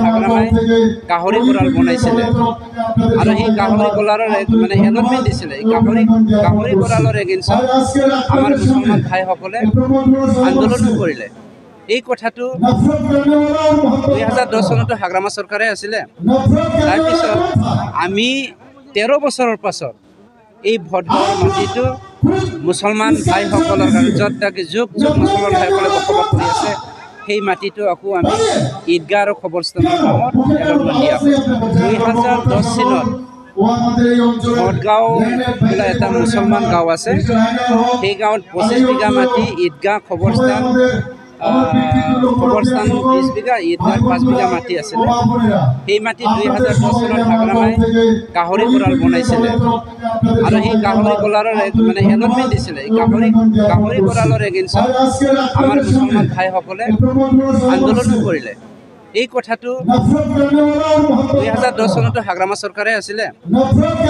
হাগ্ৰামাই গাহৰি গঁৰাল বনাইছিলে আৰু সেই গাহৰি গঁৰালৰ মানে এলটমেণ্ট দিছিলে। এই গাহৰি গঁৰালৰ এগেইনষ্টত আমাৰ মুছলমান ভাইসকলে আন্দোলনো কৰিলে। এই কথাটো 2010 চনতো হাগ্ৰামা চৰকাৰে আছিলে। তাৰপিছত আমি 13 বছৰৰ পাছত এই ভোটগাঁৱৰ মাটিটো মুছলমান ভাইসকলৰ কাৰণে য'ত তাকে যুগ মুছলমান ভাইসকলে বসবাস কৰি আছে, সেই মাটিটো আকৌ আমি ঈদগাহ আৰু কবৰস্থানৰ নামত এলটমেণ্ট দিয়া হয়। 2010 চনত ভোটগাঁও বোলা এটা মুছলমান গাঁও আছে। সেই গাঁৱত 25 বিঘা মাটি, ঈদগাহ কবৰস্থান 20 বিঘা, ঈদগাহ 5 বিঘা মাটি আছিলে। সেই মাটি 2010 চনত হাগ্ৰামাই গাহৰি গঁৰাল বনাইছিলে আৰু সেই গাহৰি গঁৰালৰ মানে এলটমেণ্ট দিছিলে। এই গাহৰি গঁৰালৰ এগেইনষ্টত আমাৰ মুছলমান ভাইসকলে আন্দোলনো কৰিলে। এই কথাটো 2010 চনতো হাগ্ৰামা চৰকাৰে আছিলে।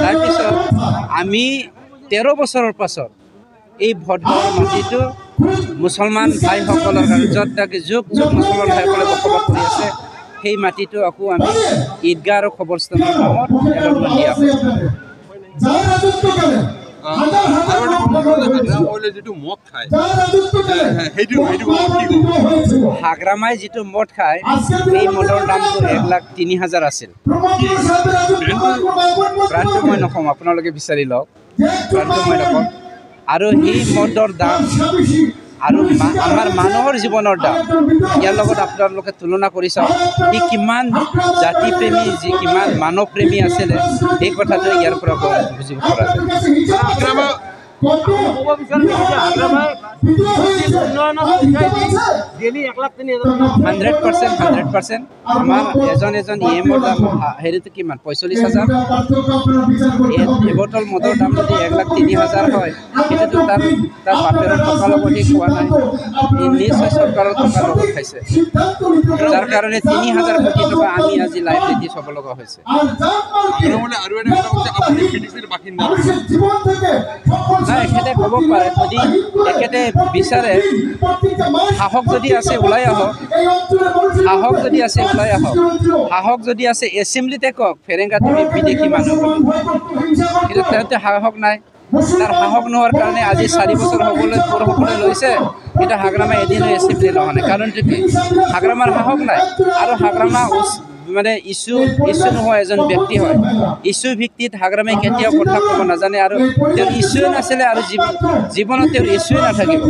তাৰপিছত আমি 13 বছৰৰ পাছত এই ভোটগাঁৱৰ মাটিটো মুছলমান ভাইসকলৰ কাৰণে য'ত তাকে যুগ মুছলমান ভাইসকলে বসবাস কৰি আছে, সেই মাটিটো আকৌ আমি ঈদগাহ আৰু কবৰস্থানৰ নামত এলটমেণ্ট দিয়া হয়। হাগ্ৰামাই যিটো মদ খায়, এই মদৰ দামটো 1,03,000 আছিল। ব্ৰাণ্ডটো মই নকওঁ, আপোনালোকে বিচাৰি লওক, ব্ৰাণ্ডটো মই নকওঁ। আৰু সেই মদৰ দাম আৰু আমাৰ মানুহৰ জীৱনৰ দাম, ইয়াৰ লগত আপোনালোকে তুলনা কৰি চাওক, সি কিমান জাতিপ্ৰেমী, কিমান মানৱপ্ৰেমী আছিলে, সেই কথাটো ইয়াৰ পৰা বুজিব পৰা যায়। 100% আমাৰ এজন EMৰ দাম হেৰিটো কিমান, 45,000। এবটল মদৰ দাম যদি 1,03,000 হয়, সেইটোতো তাৰ বাপেৰৰ টকাৰ লগত খোৱা নাই, নিশ্চয় চৰকাৰৰ টকাৰ লগত খাইছে। যাৰ কাৰণে 3,000 কোটি টকা আমি আজি লাইবিলিটি চাব লগা হৈছে। নাই, এখেতে ক'ব পাৰে, যদি এখেতে বিচাৰে, সাহস যদি আছে ওলাই আহক, সাহস যদি আছে ওলাই আহক, সাহস যদি আছে এছেম্বলিতে কওক ফেৰেংগা তুমি বিদেশী মানুহ বুলি। কিন্তু তেওঁতে সাহস নাই। তাৰ সাহস নোহোৱাৰ কাৰণে আজি 4 বছৰ হ'বলৈ লৈছে, কিন্তু হাগ্ৰামাই এদিনো এছেম্বলি লোৱা নাই। কাৰণটো কি? হাগ্ৰামাৰ সাহস নাই। আৰু হাগ্ৰামা মানে ইছ্যু নোহোৱা এজন ব্যক্তি হয়। ইছ্যু ভিত্তিত হাগ্ৰামাই কেতিয়াও কথা ক'ব নাজানে, আৰু তেওঁৰ ইছ্যুৱে নাছিলে আৰু জীৱনত তেওঁৰ ইছ্যুৱে নাথাকিব।